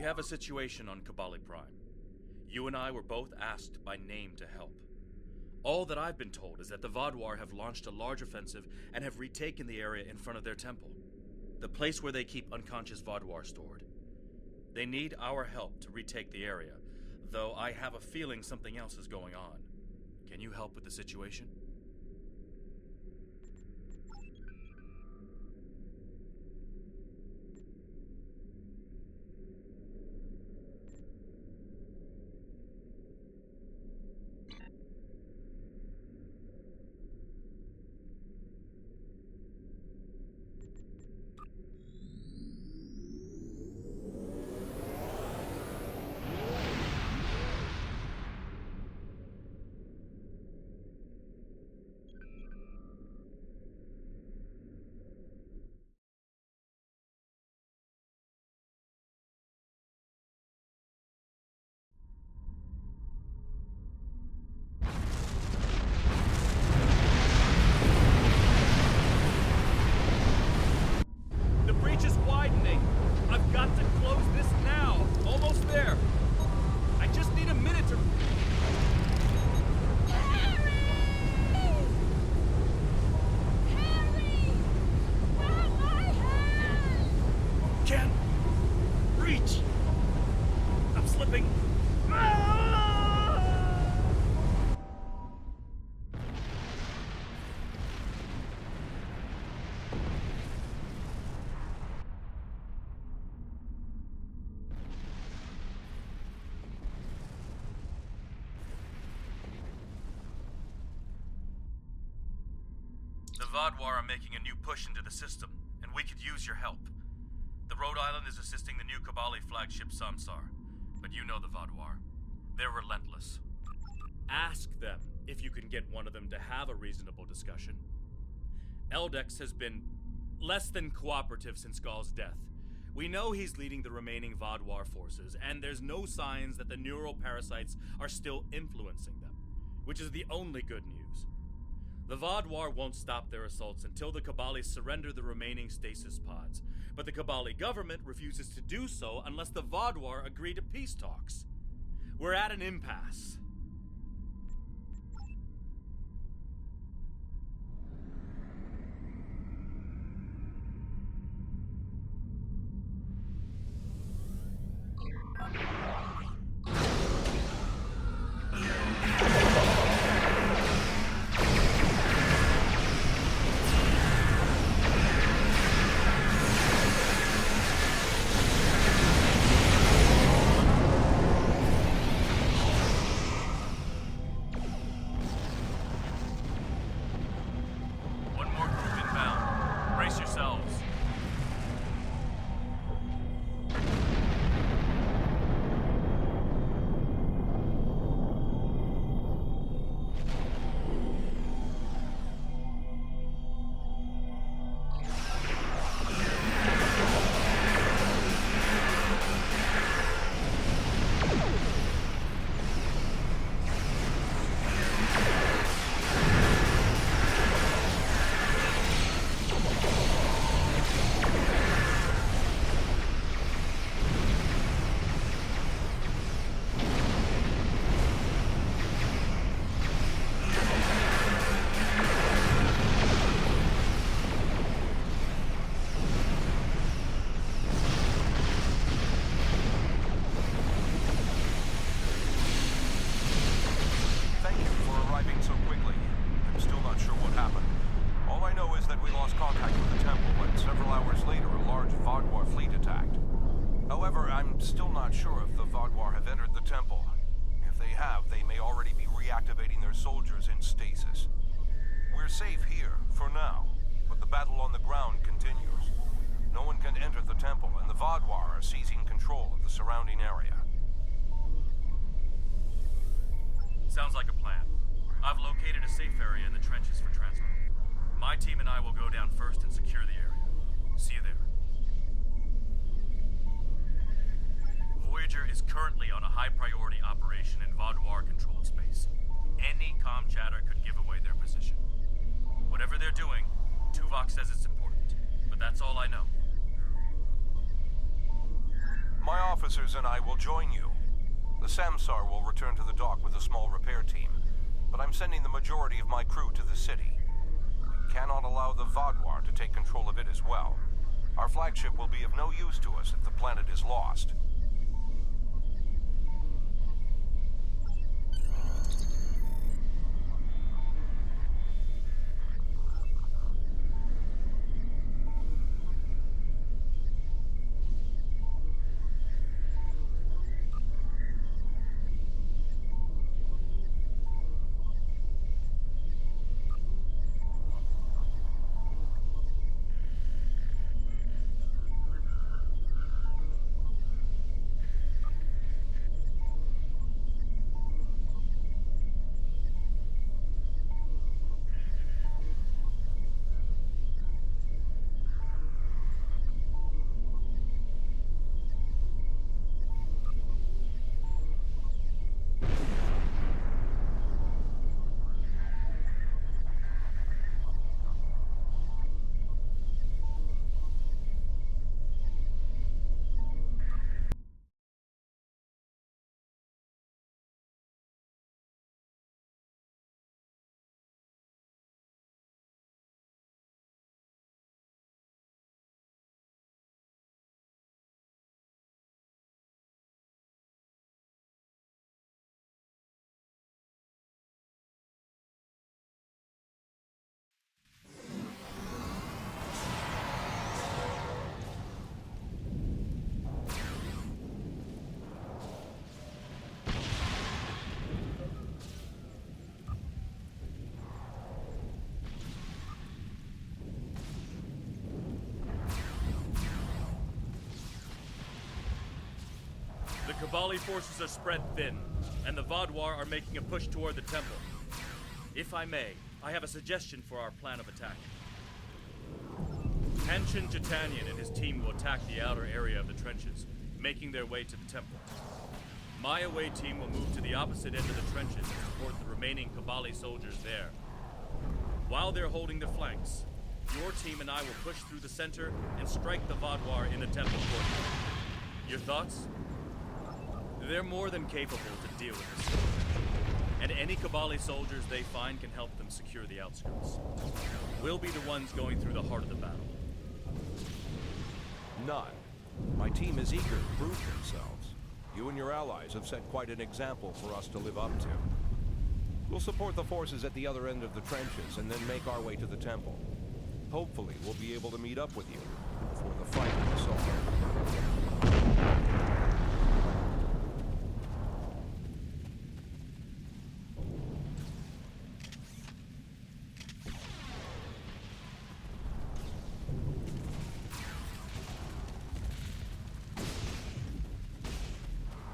We have a situation on Kabali Prime. You and I were both asked by name to help. All that I've been told is that the Vaadwaur have launched a large offensive and have retaken the area in front of their temple, the place where they keep unconscious Vaadwaur stored. They need our help to retake the area, though I have a feeling something else is going on. Can you help with the situation? The breach is widening. I've got to close this now. Almost there. I just need a minute to... Harry! Harry! Grab my hand! Can't reach. I'm slipping. Ah! The Vaadwaur are making a new push into the system, and we could use your help. The Rhode Island is assisting the new Kabali flagship Samsar, but you know the Vaadwaur. They're relentless. Ask them if you can get one of them to have a reasonable discussion. Eldex has been less than cooperative since Gaul's death. We know he's leading the remaining Vaadwaur forces, and there's no signs that the neural parasites are still influencing them, which is the only good news. The Vaadwaur won't stop their assaults until the Kabali surrender the remaining stasis pods, but the Kabali government refuses to do so unless the Vaadwaur agree to peace talks. We're at an impasse. One more group inbound. Brace yourselves. Thank you for arriving so quickly. I'm still not sure what happened. All I know is that we lost contact with the temple, and several hours later a large Vaadwaur fleet attacked. However, I'm still not sure if the Vaadwaur have entered the temple. If they have, they may already be reactivating their soldiers in stasis. We're safe here, for now, but the battle on the ground continues. No one can enter the temple, and the Vaadwaur are seizing control of the surrounding area. Sounds like a plan. I've located a safe area in the trenches for transfer. My team and I will go down first and secure the area. See you there. Voyager is currently on a high-priority operation in Vaadwaur-controlled space. Any comm chatter could give away their position. Whatever they're doing, Tuvok says it's important, but that's all I know. My officers and I will join you. The Samsar will return to the dock with a small repair team, but I'm sending the majority of my crew to the city. We cannot allow the Vaadwaur to take control of it as well. Our flagship will be of no use to us if the planet is lost. The Kabali forces are spread thin, and the Vaadwaur are making a push toward the temple. If I may, I have a suggestion for our plan of attack. Hanshin Jitanian and his team will attack the outer area of the trenches, making their way to the temple. My away team will move to the opposite end of the trenches and support the remaining Kabali soldiers there. While they're holding the flanks, your team and I will push through the center and strike the Vaadwaur in the temple courtyard. Your thoughts? They're more than capable to deal with this, and any Kabali soldiers they find can help them secure the outskirts. We'll be the ones going through the heart of the battle. None. My team is eager to prove themselves. You and your allies have set quite an example for us to live up to. We'll support the forces at the other end of the trenches and then make our way to the temple. Hopefully, we'll be able to meet up with you before the fight is over.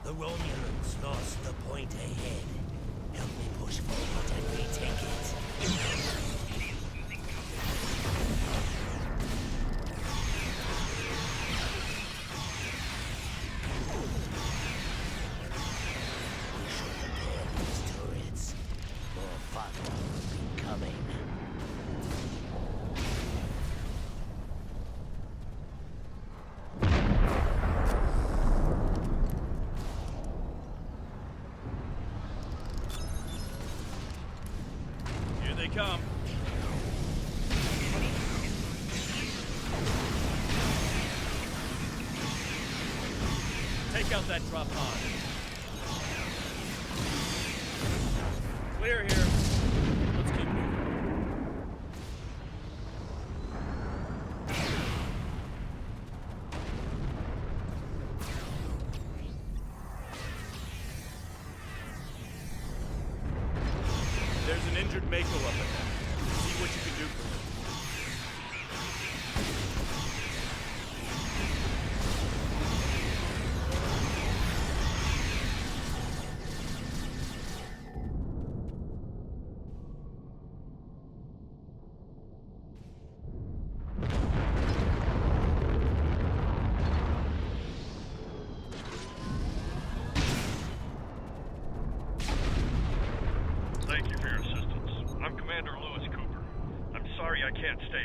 The Romulans lost the point ahead. Help me push forward and retake it. We should repair these turrets. More fun will be coming. They come. Take out that drop pod. Clear here. Let's keep moving. There's an injured Mako up ahead. See what you can do for him.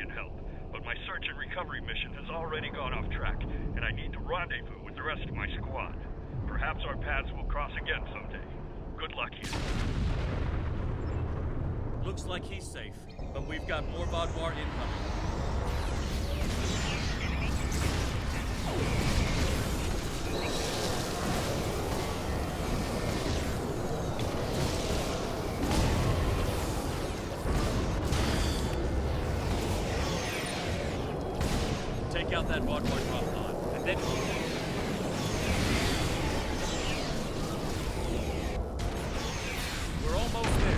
and help, but my search and recovery mission has already gone off track, and I need to rendezvous with the rest of my squad. Perhaps our paths will cross again someday. Good luck here. Looks like he's safe, but we've got more Vaadwaur incoming. Take out that Vaadwaur drop pod, and then we're almost there.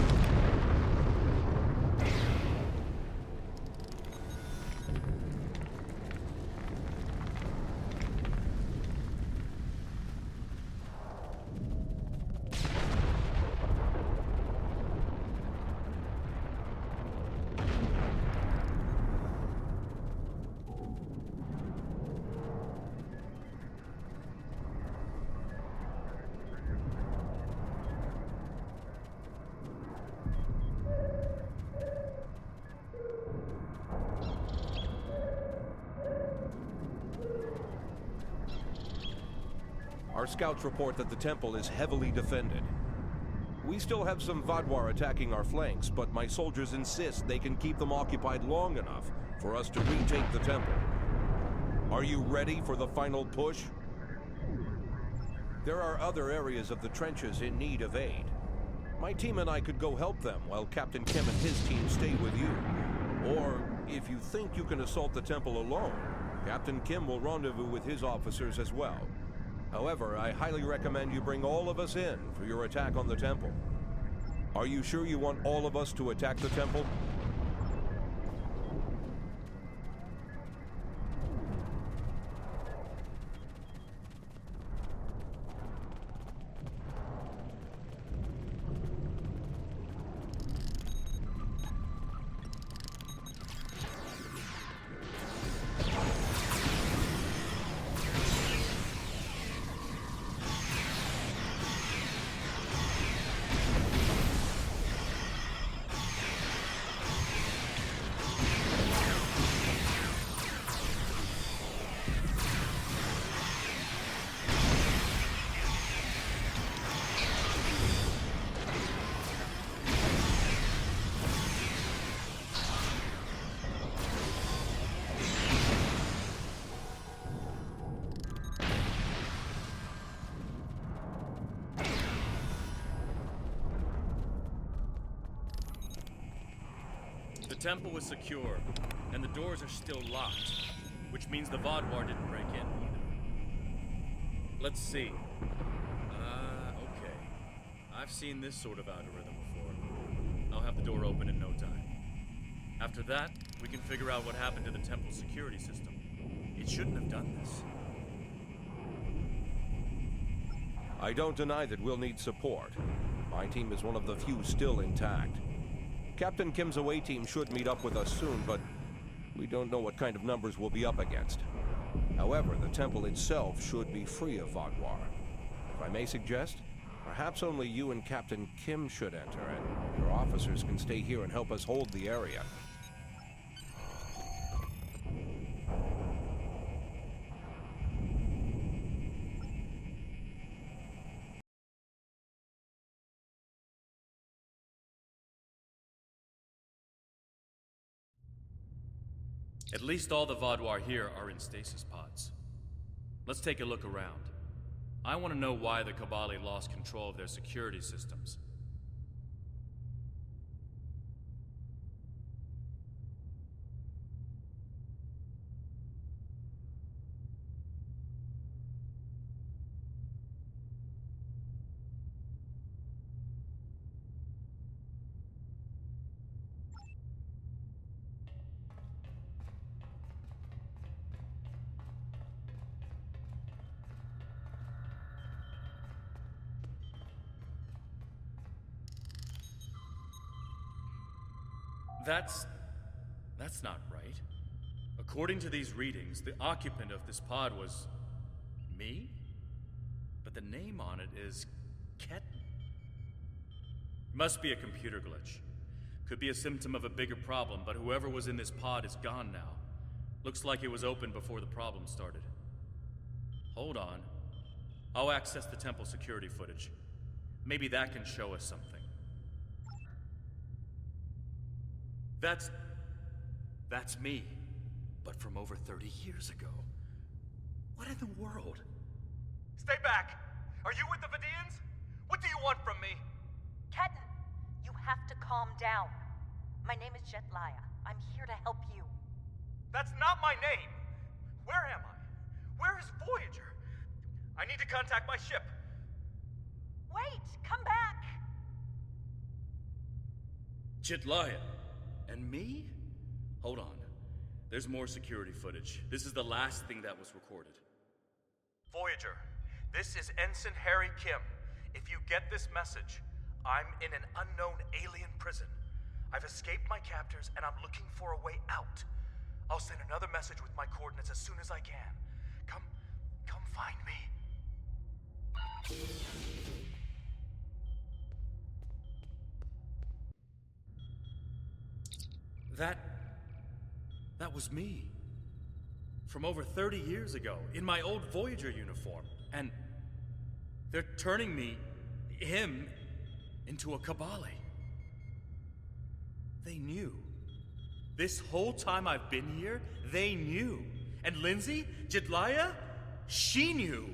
Our scouts report that the temple is heavily defended. We still have some Vaadwaur attacking our flanks, but my soldiers insist they can keep them occupied long enough for us to retake the temple. Are you ready for the final push? There are other areas of the trenches in need of aid. My team and I could go help them while Captain Kim and his team stay with you. Or, if you think you can assault the temple alone, Captain Kim will rendezvous with his officers as well. However, I highly recommend you bring all of us in for your attack on the temple. Are you sure you want all of us to attack the temple? The temple is secure, and the doors are still locked, which means the Vaadwaur didn't break in either. Let's see. Okay. I've seen this sort of algorithm before. I'll have the door open in no time. After that, we can figure out what happened to the temple's security system. It shouldn't have done this. I don't deny that we'll need support. My team is one of the few still intact. Captain Kim's away team should meet up with us soon, but we don't know what kind of numbers we'll be up against. However, the temple itself should be free of Vaadwaur. If I may suggest, perhaps only you and Captain Kim should enter, and your officers can stay here and help us hold the area. At least all the Vaadwaur here are in stasis pods. Let's take a look around. I want to know why the Kabali lost control of their security systems. That's not right. According to these readings, the occupant of this pod was me? But the name on it is Ketan. Must be a computer glitch. Could be a symptom of a bigger problem, but whoever was in this pod is gone now. Looks like it was open before the problem started. Hold on. I'll access the temple security footage. Maybe that can show us something. That's me. But from over 30 years ago. What in the world? Stay back! Are you with the Vidians? What do you want from me? Ketan, you have to calm down. My name is Jetlaya. I'm here to help you. That's not my name! Where am I? Where is Voyager? I need to contact my ship. Wait! Come back! Jetlaya. And me? Hold on. There's more security footage. This is the last thing that was recorded. Voyager, this is Ensign Harry Kim. If you get this message, I'm in an unknown alien prison. I've escaped my captors and I'm looking for a way out. I'll send another message with my coordinates as soon as I can. Come find me. That was me. From over 30 years ago, in my old Voyager uniform. And they're turning him, into a Kabali. They knew. This whole time I've been here, they knew. And Lindsay, Jetlaya, she knew.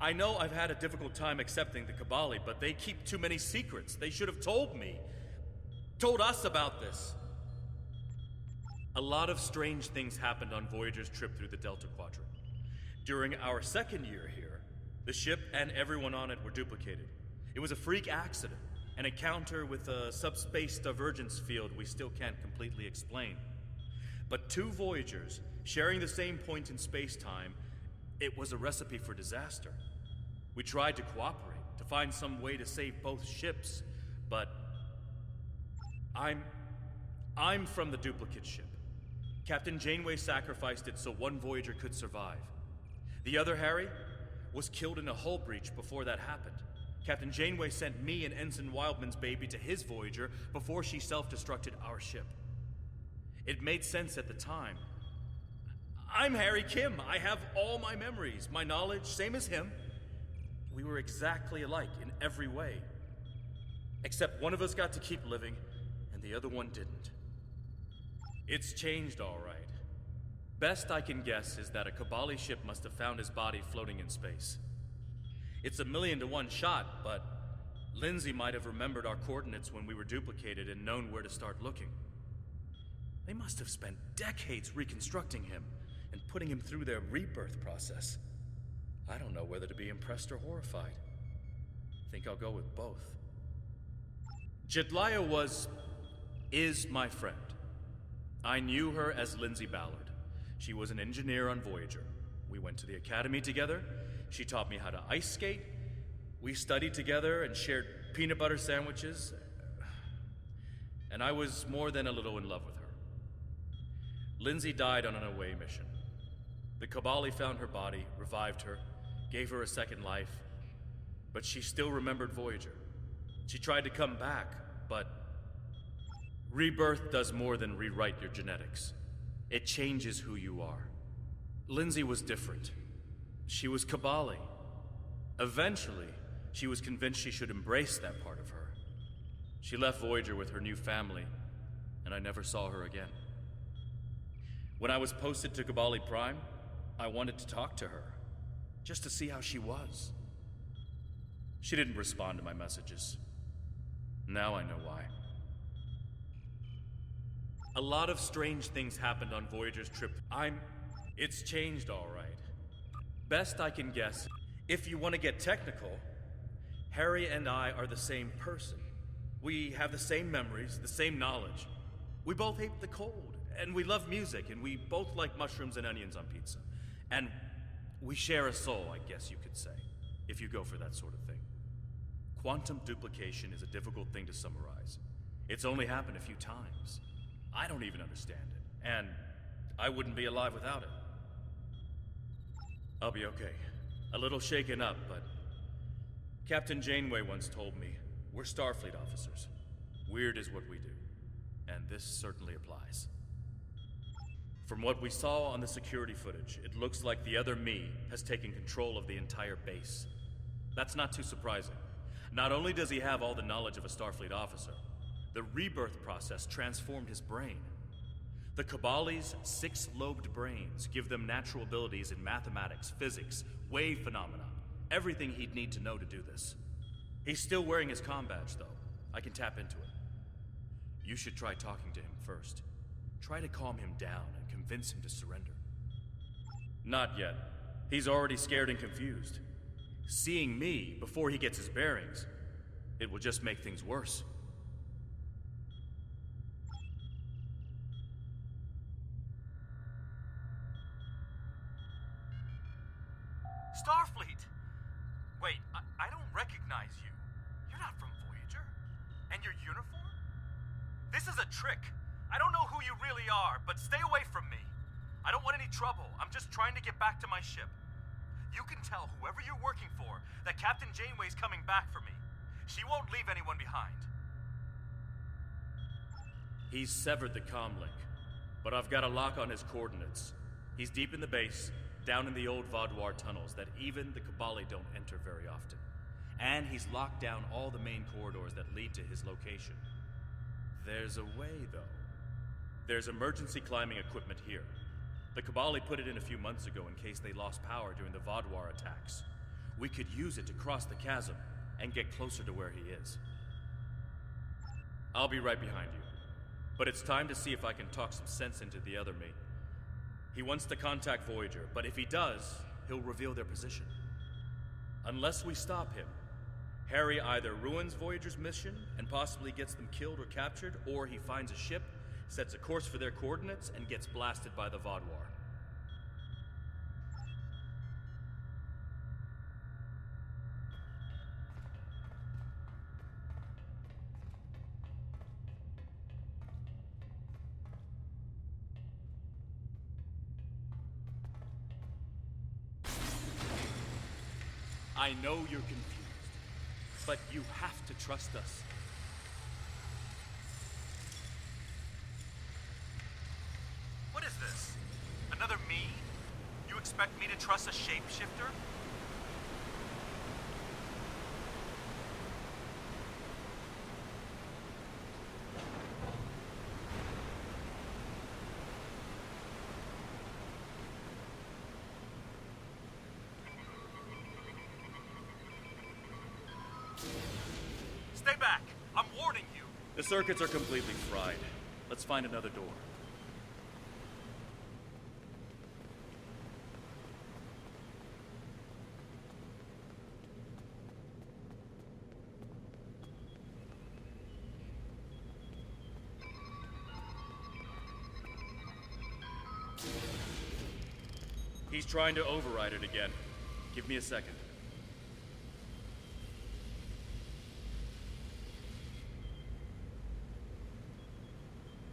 I know I've had a difficult time accepting the Kabali, but they keep too many secrets. They should have told me. Told us about this. A lot of strange things happened on Voyager's trip through the Delta Quadrant. During our second year here, the ship and everyone on it were duplicated. It was a freak accident, an encounter with a subspace divergence field we still can't completely explain. But two Voyagers, sharing the same point in space-time, it was a recipe for disaster. We tried to cooperate, to find some way to save both ships, but I'm from the duplicate ship. Captain Janeway sacrificed it so one Voyager could survive. The other, Harry, was killed in a hull breach before that happened. Captain Janeway sent me and Ensign Wildman's baby to his Voyager before she self-destructed our ship. It made sense at the time. I'm Harry Kim. I have all my memories, my knowledge, same as him. We were exactly alike in every way. Except one of us got to keep living, and the other one didn't. It's changed all right. Best I can guess is that a Kabali ship must have found his body floating in space. It's a 1,000,000 to 1 shot, but Lindsay might have remembered our coordinates when we were duplicated and known where to start looking. They must have spent decades reconstructing him and putting him through their rebirth process. I don't know whether to be impressed or horrified. Think I'll go with both. Jetlaya is my friend. I knew her as Lindsay Ballard. She was an engineer on Voyager. We went to the academy together. She taught me how to ice skate. We studied together and shared peanut butter sandwiches. And I was more than a little in love with her. Lindsay died on an away mission. The Kabali found her body, revived her, gave her a second life. But she still remembered Voyager. She tried to come back, but rebirth does more than rewrite your genetics. It changes who you are. Lindsay was different. She was Kabali. Eventually, she was convinced she should embrace that part of her. She left Voyager with her new family, and I never saw her again. When I was posted to Kabali Prime, I wanted to talk to her, just to see how she was. She didn't respond to my messages. Now I know why. A lot of strange things happened on Voyager's trip. It's changed all right. Best I can guess, if you want to get technical, Harry and I are the same person. We have the same memories, the same knowledge. We both hate the cold, and we love music, and we both like mushrooms and onions on pizza. And we share a soul, I guess you could say, if you go for that sort of thing. Quantum duplication is a difficult thing to summarize. It's only happened a few times. I don't even understand it, and I wouldn't be alive without it. I'll be okay. A little shaken up, but Captain Janeway once told me we're Starfleet officers. Weird is what we do, and this certainly applies. From what we saw on the security footage, it looks like the other me has taken control of the entire base. That's not too surprising. Not only does he have all the knowledge of a Starfleet officer, the rebirth process transformed his brain. The Cabali's 6-lobed brains give them natural abilities in mathematics, physics, wave phenomena, everything he'd need to know to do this. He's still wearing his comm badge, though. I can tap into it. You should try talking to him first. Try to calm him down and convince him to surrender. Not yet. He's already scared and confused. Seeing me before he gets his bearings, it will just make things worse. Starfleet! Wait, I don't recognize you. You're not from Voyager. And your uniform? This is a trick. I don't know who you really are, but stay away from me. I don't want any trouble. I'm just trying to get back to my ship. You can tell whoever you're working for that Captain Janeway's coming back for me. She won't leave anyone behind. He's severed the comm link, but I've got a lock on his coordinates. He's deep in the base, down in the old Vaadwaur tunnels that even the Cabali don't enter very often. And he's locked down all the main corridors that lead to his location. There's a way, though. There's emergency climbing equipment here. The Cabali put it in a few months ago in case they lost power during the Vaadwaur attacks. We could use it to cross the chasm and get closer to where he is. I'll be right behind you. But it's time to see if I can talk some sense into the other me. He wants to contact Voyager, but if he does, he'll reveal their position. Unless we stop him, Harry either ruins Voyager's mission and possibly gets them killed or captured, or he finds a ship, sets a course for their coordinates, and gets blasted by the Vaadwaur. I know you're confused, but you have to trust us. What is this? Another me? You expect me to trust a shapeshifter? Stay back! I'm warning you! The circuits are completely fried. Let's find another door. He's trying to override it again. Give me a second.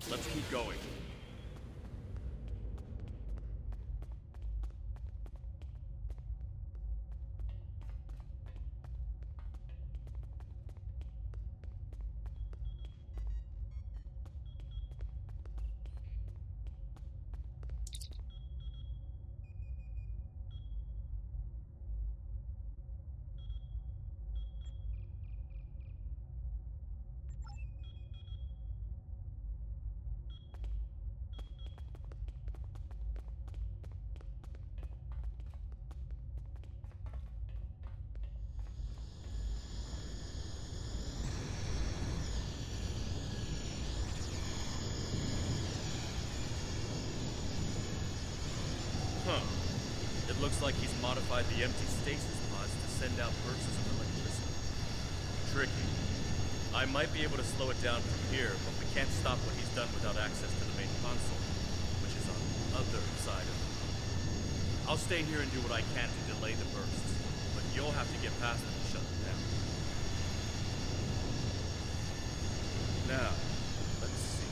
Let's keep going. It looks like he's modified the empty stasis pods to send out bursts of electricity. Tricky. I might be able to slow it down from here, but we can't stop what he's done without access to the main console, which is on the other side of it. I'll stay here and do what I can to delay the bursts, but you'll have to get past them and shut them down. Now, let's see.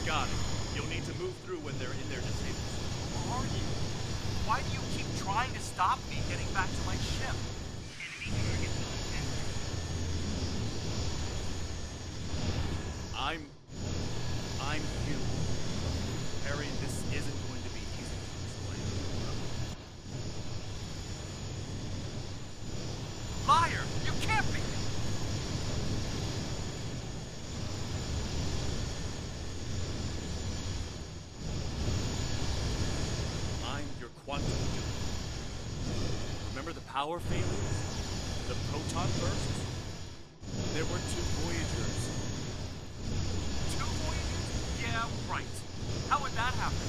Got it. You'll need to move through when they're in their disabled. Who are you? Why do you keep trying to stop me getting back to my ship? I'm you. Harry, this isn't going to be easy to explain. Liar! You can't be! I'm your quantum dupe. Remember the power failures? The proton bursts? There were 2 Voyagers. 2 Voyagers? Yeah, right. How would that happen?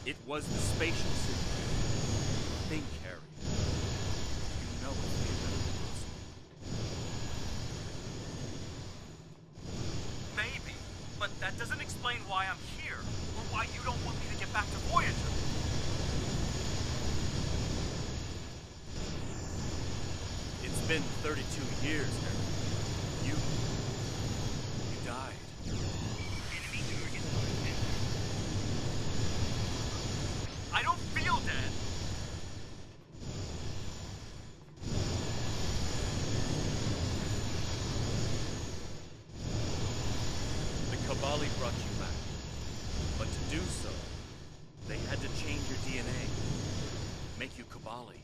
It was the spatial signal. Think, Harry. You know it's theoretically possible. Maybe, but that doesn't explain why I'm here, or why you don't want me to get back to Voyager. It's been 32 years, Harry. You died. I don't feel dead. The Kabali brought you back. But to do so, they had to change your DNA. Make you Kabali.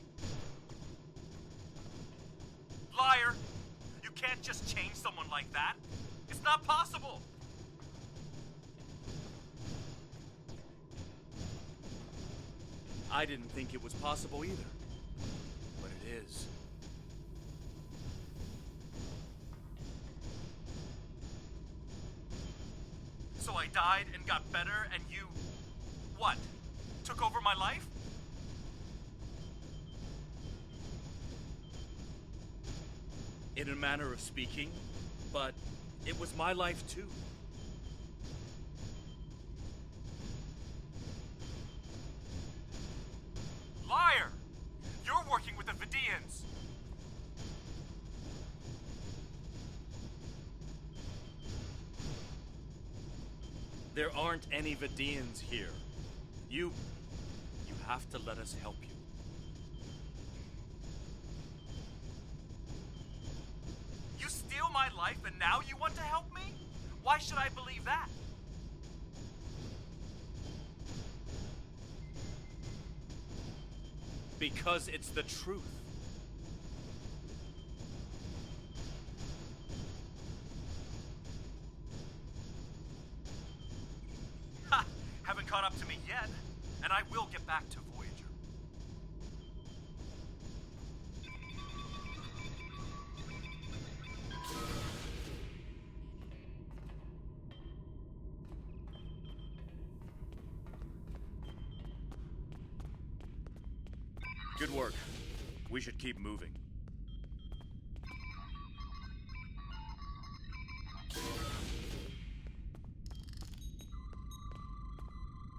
Liar! You can't just change someone like that. It's not possible. I didn't think it was possible either. But it is. So I died and got better, and you... what? Took over my life? In a manner of speaking, but it was my life too. Liar! You're working with the Vidians! There aren't any Vidians here. You have to let us help you. You steal my life and now you want to help me? Why should I believe that? Because it's the truth. Ha! Haven't caught up to me yet, and I will get back to Voyager. Good work. We should keep moving.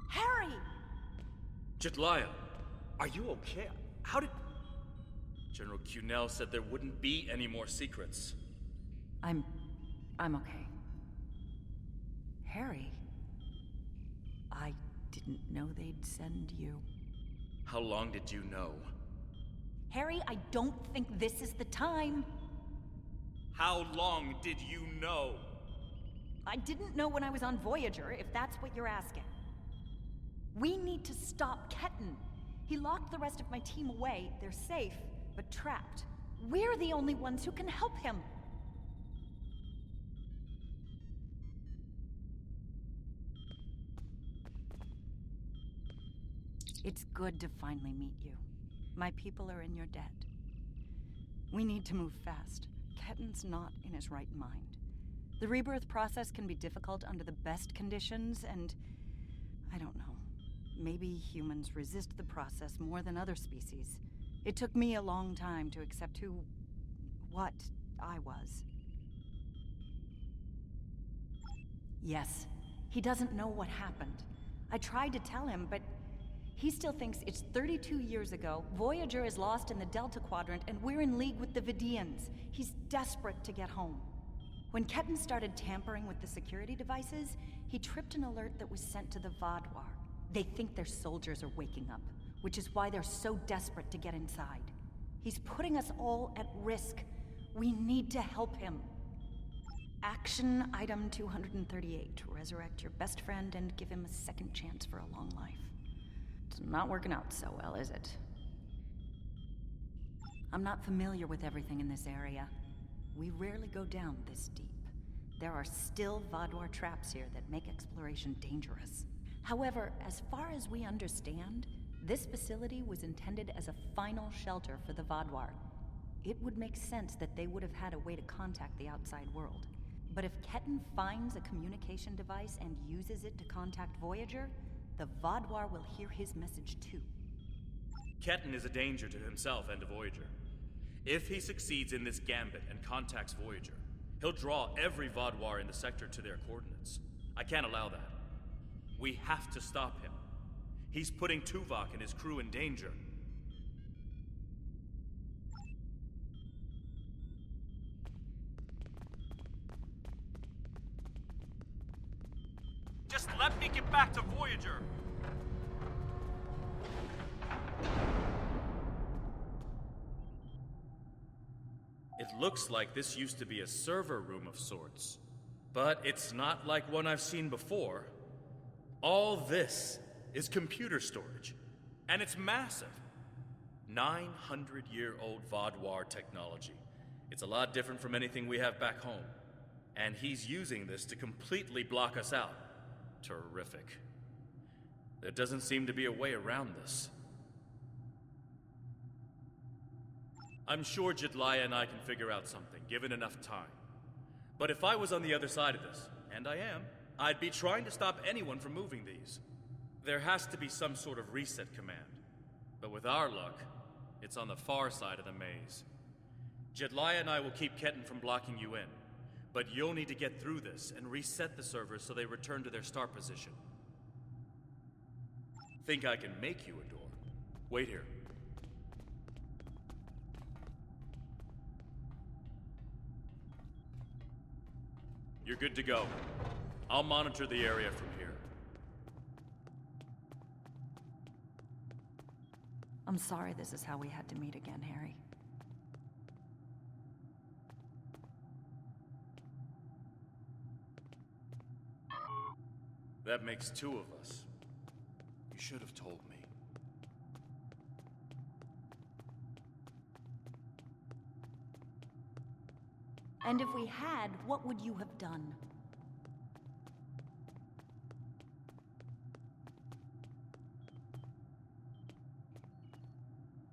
Harry! Jetlaya, are you okay? How did... General Cunell said there wouldn't be any more secrets. I'm okay. Harry, I didn't know they'd send you. How long did you know? Harry, I don't think this is the time. How long did you know? I didn't know when I was on Voyager, if that's what you're asking. We need to stop Ketan. He locked the rest of my team away. They're safe, but trapped. We're the only ones who can help him. It's good to finally meet you. My people are in your debt. We need to move fast. Ketan's not in his right mind. The rebirth process can be difficult under the best conditions, and I don't know. Maybe humans resist the process more than other species. It took me a long time to accept what I was. Yes, he doesn't know what happened. I tried to tell him, but he still thinks it's 32 years ago, Voyager is lost in the Delta Quadrant, and we're in league with the Vidians. He's desperate to get home. When Ketten started tampering with the security devices, he tripped an alert that was sent to the Vaadwaur. They think their soldiers are waking up, which is why they're so desperate to get inside. He's putting us all at risk. We need to help him. Action item 238. Resurrect your best friend and give him a second chance for a long life. It's not working out so well, is it? I'm not familiar with everything in this area. We rarely go down this deep. There are still Vaadwaur traps here that make exploration dangerous. However, as far as we understand, this facility was intended as a final shelter for the Vaadwaur. It would make sense that they would have had a way to contact the outside world. But if Ketten finds a communication device and uses it to contact Voyager, the Vaadwaur will hear his message too. Ketten is a danger to himself and to Voyager. If he succeeds in this gambit and contacts Voyager, he'll draw every Vaadwaur in the sector to their coordinates. I can't allow that. We have to stop him. He's putting Tuvok and his crew in danger. Just let me get back to Voyager! It looks like this used to be a server room of sorts. But it's not like one I've seen before. All this is computer storage. And it's massive. 900-year-old Vaadwaur technology. It's a lot different from anything we have back home. And he's using this to completely block us out. Terrific. There doesn't seem to be a way around this. I'm sure Jedliah and I can figure out something, given enough time. But if I was on the other side of this, and I am, I'd be trying to stop anyone from moving these. There has to be some sort of reset command. But with our luck, it's on the far side of the maze. Jedliah and I will keep Ketten from blocking you in. But you'll need to get through this and reset the servers so they return to their start position. Think I can make you a door? Wait here. You're good to go. I'll monitor the area from here. I'm sorry this is how we had to meet again, Harry. That makes two of us. You should have told me. And if we had, what would you have done?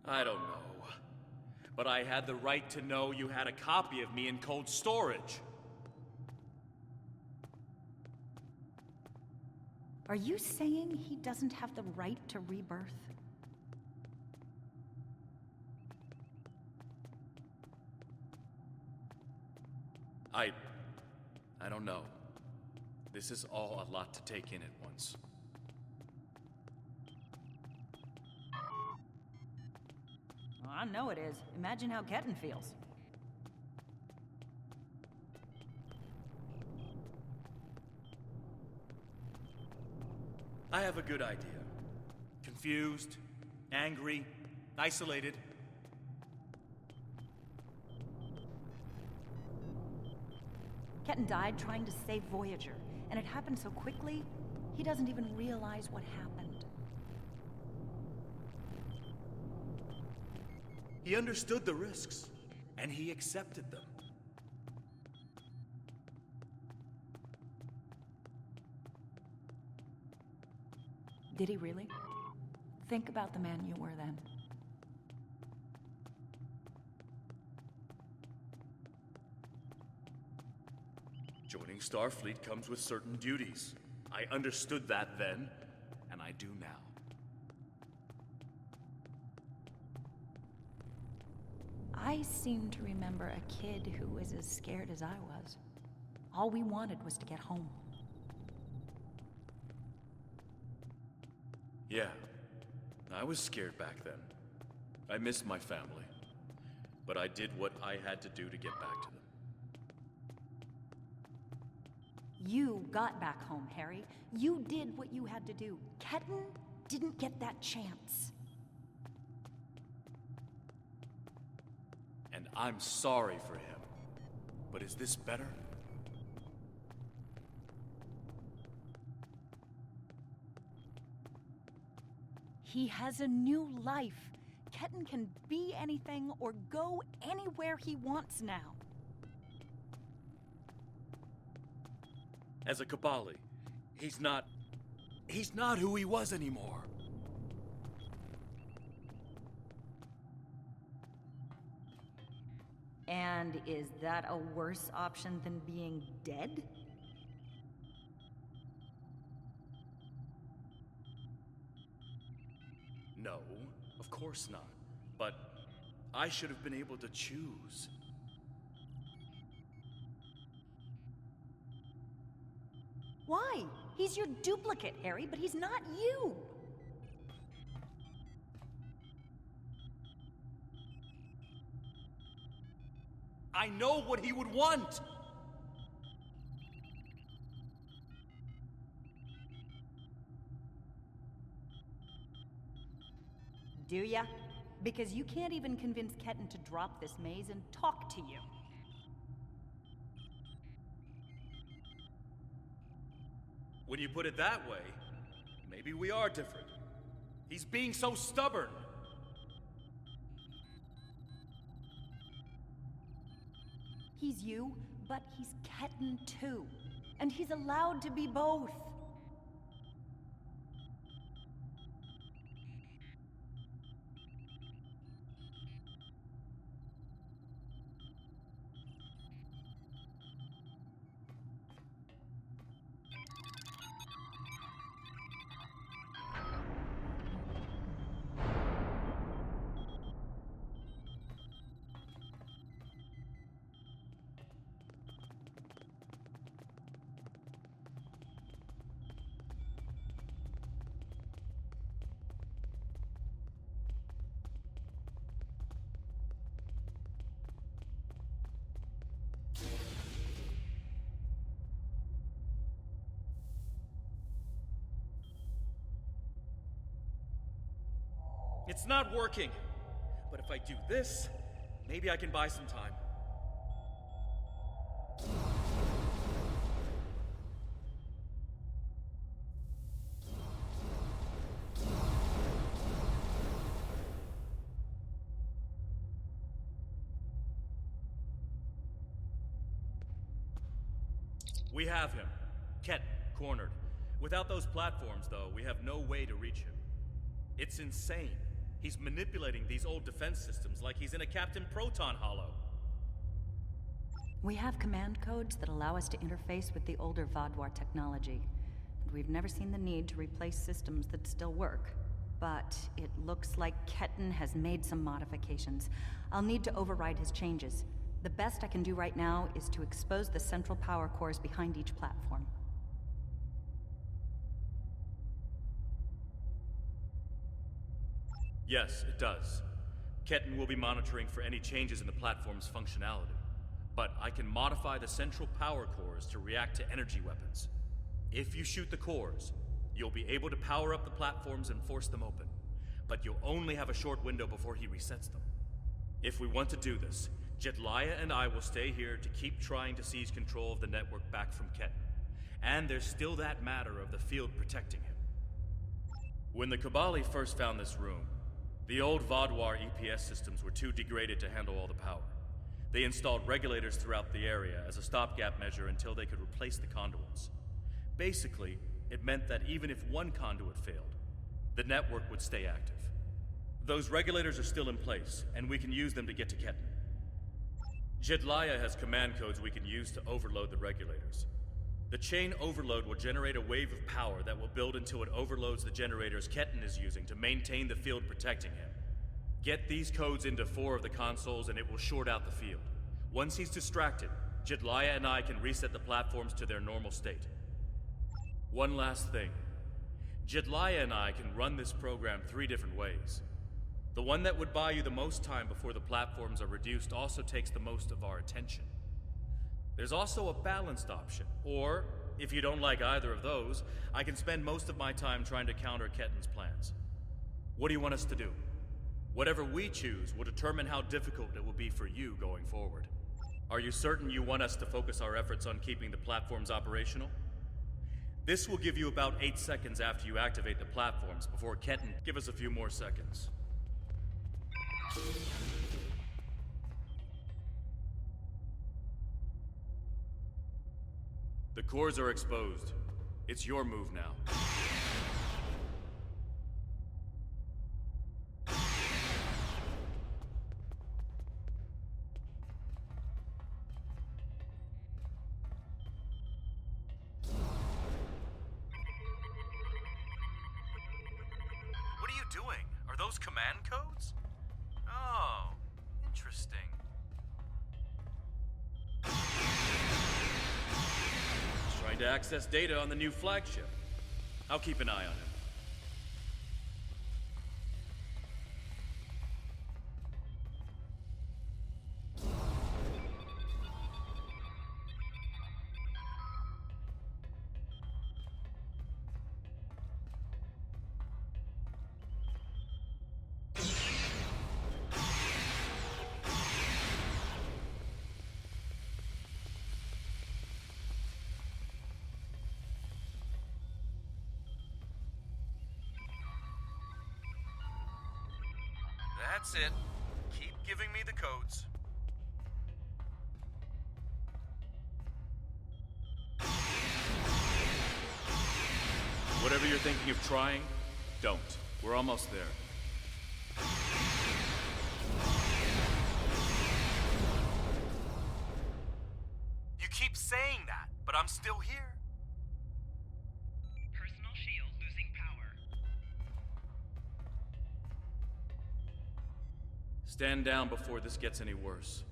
I don't know. But I had the right to know you had a copy of me in cold storage. Are you saying he doesn't have the right to rebirth? I don't know. This is all a lot to take in at once. Well, I know it is. Imagine how Ketten feels. I have a good idea. Confused, angry, isolated. Ketten died trying to save Voyager, and it happened so quickly, he doesn't even realize what happened. He understood the risks, and he accepted them. Did he really? Think about the man you were then. Joining Starfleet comes with certain duties. I understood that then, and I do now. I seem to remember a kid who was as scared as I was. All we wanted was to get home. Yeah, I was scared back then. I missed my family. But I did what I had to do to get back to them. You got back home, Harry. You did what you had to do. Ketan didn't get that chance. And I'm sorry for him. But is this better? He has a new life. Ketan can be anything or go anywhere he wants now. As a Kabali, he's not who he was anymore. And is that a worse option than being dead? No, of course not. But I should have been able to choose. Why? He's your duplicate, Harry, but he's not you. I know what he would want! Do ya? Because you can't even convince Ketan to drop this maze and talk to you. When you put it that way, maybe we are different. He's being so stubborn. He's you, but he's Ketan too. And he's allowed to be both. It's not working. But if I do this, maybe I can buy some time. We have him. Ket, cornered. Without those platforms, though, we have no way to reach him. It's insane. He's manipulating these old defense systems like he's in a Captain Proton Hollow. We have command codes that allow us to interface with the older Vaadwaur technology. And we've never seen the need to replace systems that still work. But it looks like Ketan has made some modifications. I'll need to override his changes. The best I can do right now is to expose the central power cores behind each platform. Yes, it does. Ketan will be monitoring for any changes in the platform's functionality. But I can modify the central power cores to react to energy weapons. If you shoot the cores, you'll be able to power up the platforms and force them open. But you'll only have a short window before he resets them. If we want to do this, Jedliah and I will stay here to keep trying to seize control of the network back from Ketan. And there's still that matter of the field protecting him. When the Kabali first found this room, the old Vaadwaur EPS systems were too degraded to handle all the power. They installed regulators throughout the area as a stopgap measure until they could replace the conduits. Basically, it meant that even if one conduit failed, the network would stay active. Those regulators are still in place, and we can use them to get to Ketan. Jedliah has command codes we can use to overload the regulators. The chain overload will generate a wave of power that will build until it overloads the generators Ketan is using to maintain the field protecting him. Get these codes into 4 of the consoles and it will short out the field. Once he's distracted, Jedliah and I can reset the platforms to their normal state. One last thing. Jedliah and I can run this program 3 different ways. The one that would buy you the most time before the platforms are reduced also takes the most of our attention. There's also a balanced option, or if you don't like either of those, I can spend most of my time trying to counter Ketten's plans. What do you want us to do? Whatever we choose will determine how difficult it will be for you going forward. Are you certain you want us to focus our efforts on keeping the platforms operational? This will give you about 8 seconds after you activate the platforms before Ketten. Give us a few more seconds. The cores are exposed. It's your move now. What are you doing? Are those command codes? Oh, interesting. Trying to access data on the new flagship. I'll keep an eye on him. That's it. Keep giving me the codes. Whatever you're thinking of trying, don't. We're almost there. You keep saying that, but I'm still here. Personal shield losing power. Stand down before this gets any worse.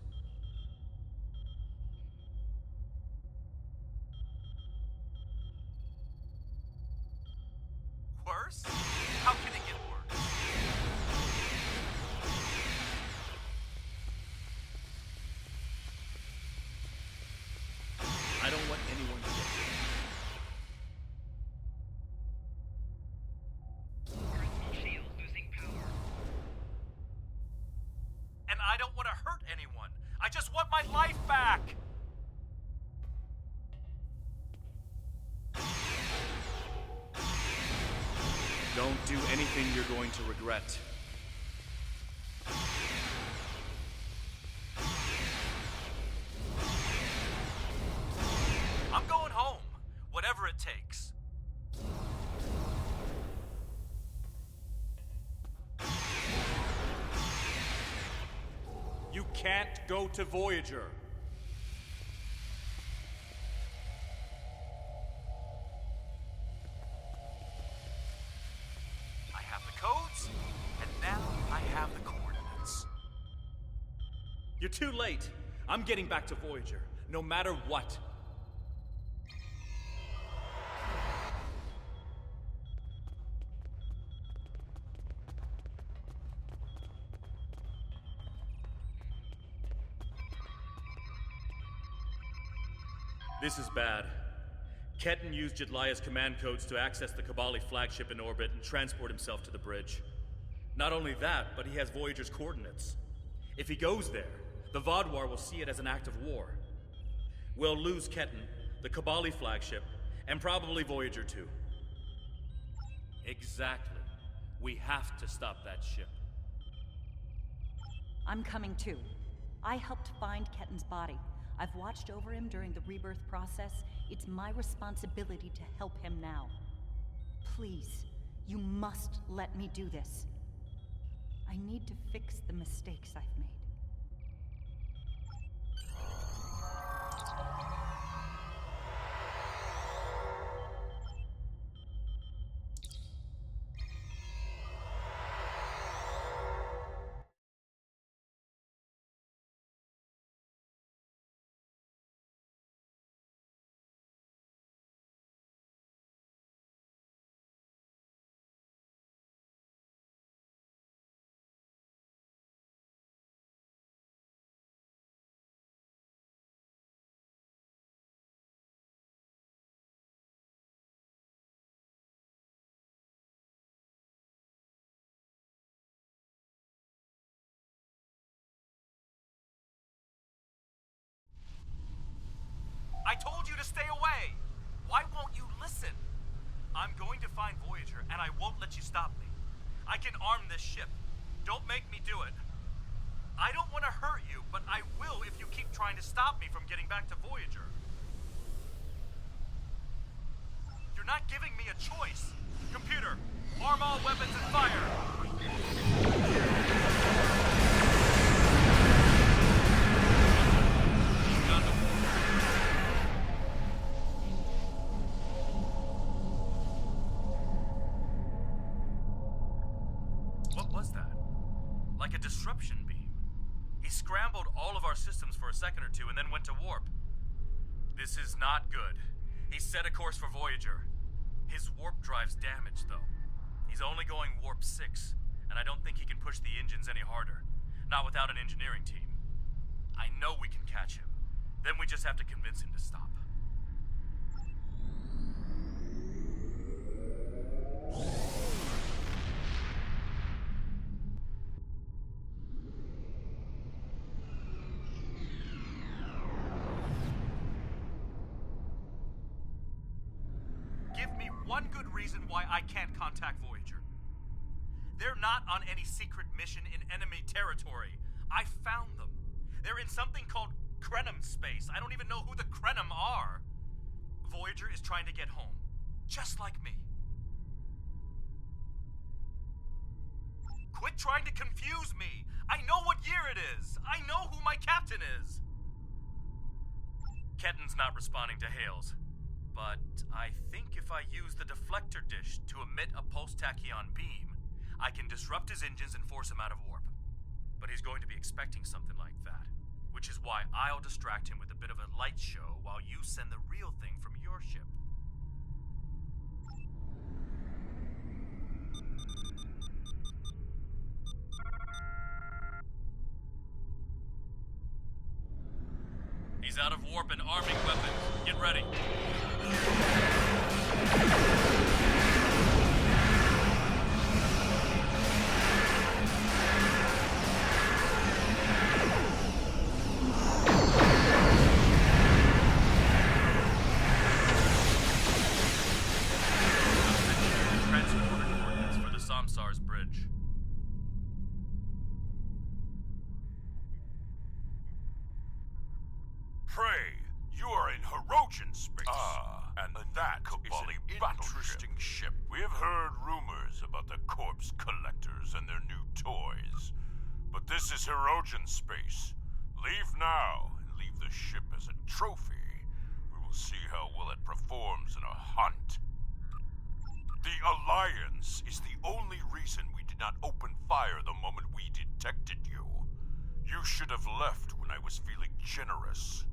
Worse? How can it get worse? I don't want anyone to get hurt. Personal shield losing power. And I don't want to hurt anyone. I just want my life back. Don't do anything you're going to regret. I'm going home, whatever it takes. You can't go to Voyager. I have the codes, and now I have the coordinates. You're too late. I'm getting back to Voyager, no matter what. This is bad. Ketten used Jedlia's command codes to access the Kabali flagship in orbit and transport himself to the bridge. Not only that, but he has Voyager's coordinates. If he goes there, the Vaadwaur will see it as an act of war. We'll lose Ketten, the Kabali flagship, and probably Voyager too. Exactly. We have to stop that ship. I'm coming too. I helped find Ketten's body. I've watched over him during the rebirth process. It's my responsibility to help him now. Please, you must let me do this. I need to fix the mistakes I've made. Listen! I'm going to find Voyager, and I won't let you stop me. I can arm this ship. Don't make me do it. I don't want to hurt you, but I will if you keep trying to stop me from getting back to Voyager. You're not giving me a choice. Computer, arm all weapons and fire! What was that? Like a disruption beam. He scrambled all of our systems for a second or two and then went to warp. This is not good. He set a course for Voyager. His warp drive's damaged, though. He's only going warp 6, and I don't think he can push the engines any harder. Not without an engineering team. I know we can catch him. Then we just have to convince him to stop. Give me one good reason why I can't contact Voyager. They're not on any secret mission in enemy territory. I found them. They're in something called Krenim space. I don't even know who the Krenim are. Voyager is trying to get home, just like me. Quit trying to confuse me. I know what year it is. I know who my captain is. Ketten's not responding to hails. But I think if I use the deflector dish to emit a pulse tachyon beam, I can disrupt his engines and force him out of warp. But he's going to be expecting something like that, which is why I'll distract him with a bit of a light show while you send the real thing from your ship. He's out of warp and arming weapons. Get ready. Transporter coordinates for the Samsar's bridge. Prey, you are in Hirogen space. And that is an interesting ship. We have heard rumors about the corpse collectors and their new toys. But this is Hirogen space. Leave now and leave the ship as a trophy. We will see how well it performs in a hunt. The Alliance is the only reason we did not open fire the moment we detected you. You should have left when I was feeling generous.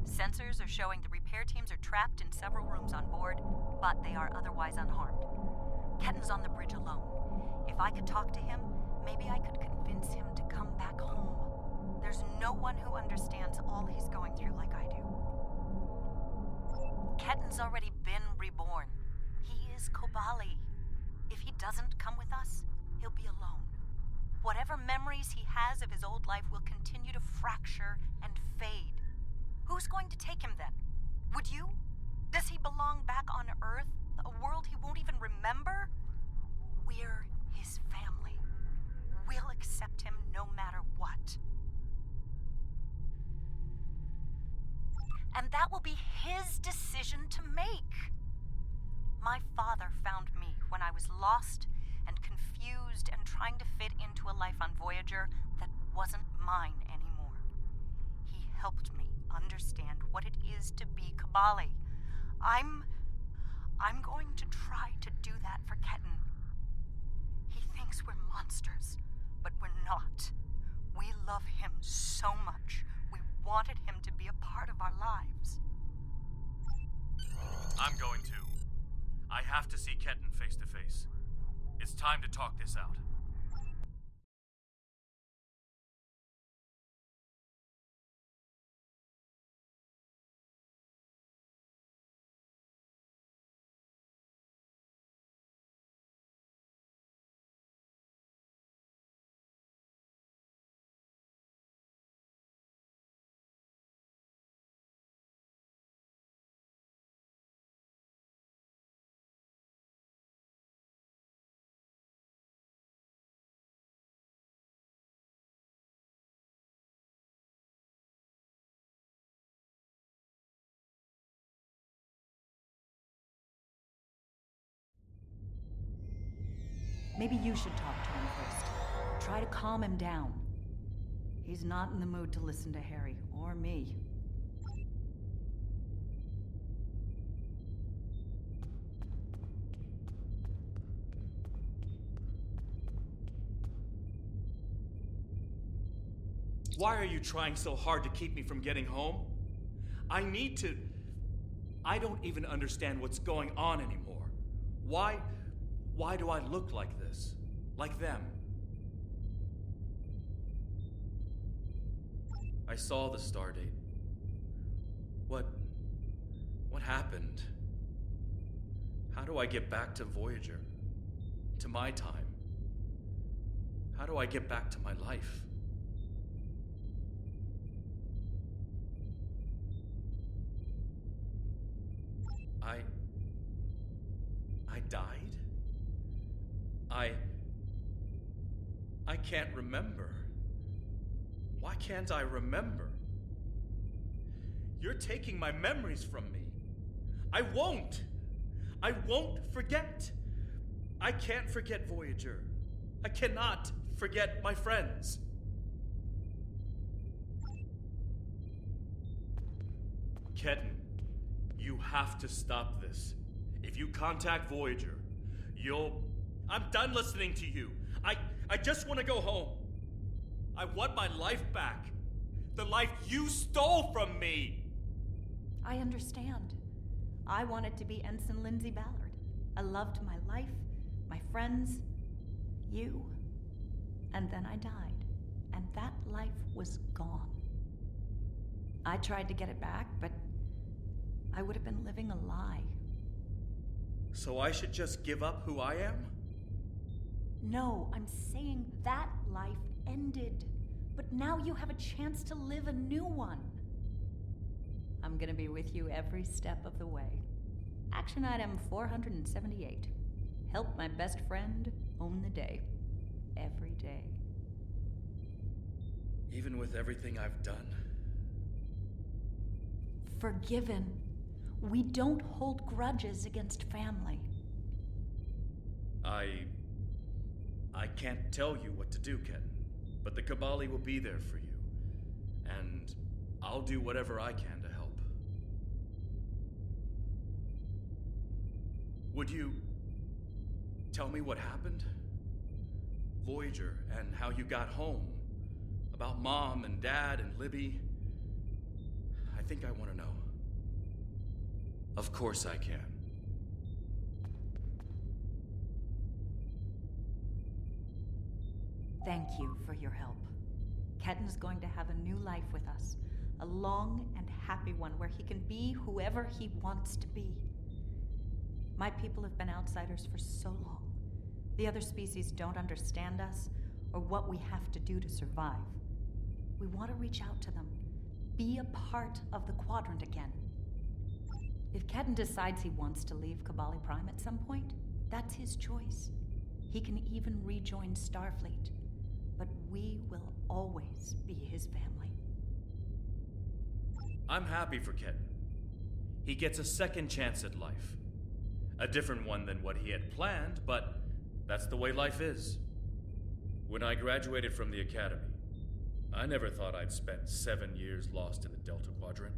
Sensors are showing the repair teams are trapped in several rooms on board, but they are otherwise unharmed. Ketten's on the bridge alone. If I could talk to him, maybe I could convince him to come back home. There's no one who understands all he's going through like I do. Ketten's already been reborn. He is Kobali. If he doesn't come with us, he'll be alone. Whatever memories he has of his old life will continue to fracture and fade. Who's going to take him then? Would you? Does he belong back on Earth, a world he won't even remember? We're his family. We'll accept him no matter what. And that will be his decision to make. My father found me when I was lost and confused and trying to fit into a life on Voyager that wasn't mine anymore. He helped me understand what it is to be Kabali. I'm going to try to do that for Ketan. He thinks we're monsters, but we're not. We love him so much. We wanted him to be a part of our lives. I'm going to. I have to see Ketan face to face. It's time to talk this out. Maybe you should talk to him first. Try to calm him down. He's not in the mood to listen to Harry or me. Why are you trying so hard to keep me from getting home? I need to... I don't even understand what's going on anymore. Why do I look like this? Like them? I saw the stardate. What happened? How do I get back to Voyager? To my time? How do I get back to my life? I died? I can't remember. Why can't I remember? You're taking my memories from me. I won't forget. I can't forget Voyager. I cannot forget my friends. Ketan, you have to stop this. If you contact Voyager, I'm done listening to you. I just want to go home. I want my life back. The life you stole from me. I understand. I wanted to be Ensign Lindsay Ballard. I loved my life, my friends, you. And then I died. And that life was gone. I tried to get it back, but I would have been living a lie. So I should just give up who I am? No, I'm saying that life ended. But now you have a chance to live a new one. I'm gonna be with you every step of the way. Action item 478. Help my best friend own the day. Every day. Even with everything I've done? Forgiven. We don't hold grudges against family. I can't tell you what to do, Ketan, but the Kabali will be there for you. And I'll do whatever I can to help. Would you tell me what happened? Voyager and how you got home. About Mom and Dad and Libby. I think I want to know. Of course I can. Thank you for your help. Ketan's going to have a new life with us. A long and happy one where he can be whoever he wants to be. My people have been outsiders for so long. The other species don't understand us or what we have to do to survive. We want to reach out to them, be a part of the Quadrant again. If Ketan decides he wants to leave Kabali Prime at some point, that's his choice. He can even rejoin Starfleet, but we will always be his family. I'm happy for Ketan. He gets a second chance at life. A different one than what he had planned, but that's the way life is. When I graduated from the academy, I never thought I'd spend 7 years lost in the Delta Quadrant.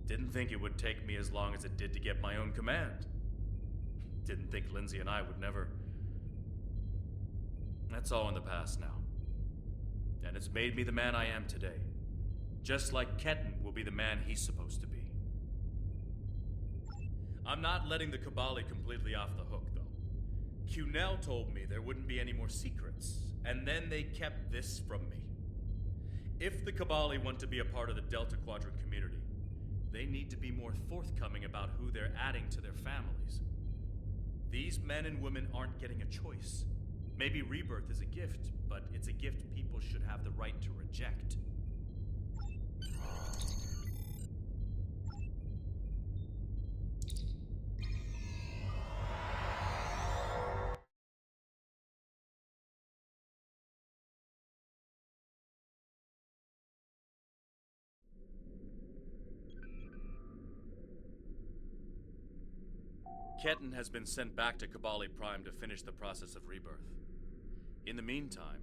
Didn't think it would take me as long as it did to get my own command. Didn't think Lindsay and I would never. That's all in the past now. And it's made me the man I am today. Just like Ketan will be the man he's supposed to be. I'm not letting the Kabali completely off the hook, though. Cunell told me there wouldn't be any more secrets, and then they kept this from me. If the Kabali want to be a part of the Delta Quadrant community, they need to be more forthcoming about who they're adding to their families. These men and women aren't getting a choice. Maybe rebirth is a gift, but it's a gift people should have the right to reject. Ketan has been sent back to Kabali Prime to finish the process of rebirth. In the meantime,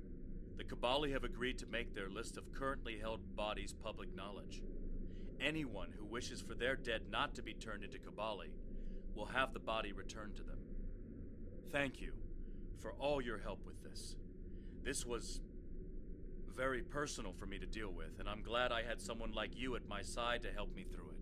the Kabali have agreed to make their list of currently held bodies public knowledge. Anyone who wishes for their dead not to be turned into Kabali will have the body returned to them. Thank you for all your help with this. This was very personal for me to deal with, and I'm glad I had someone like you at my side to help me through it.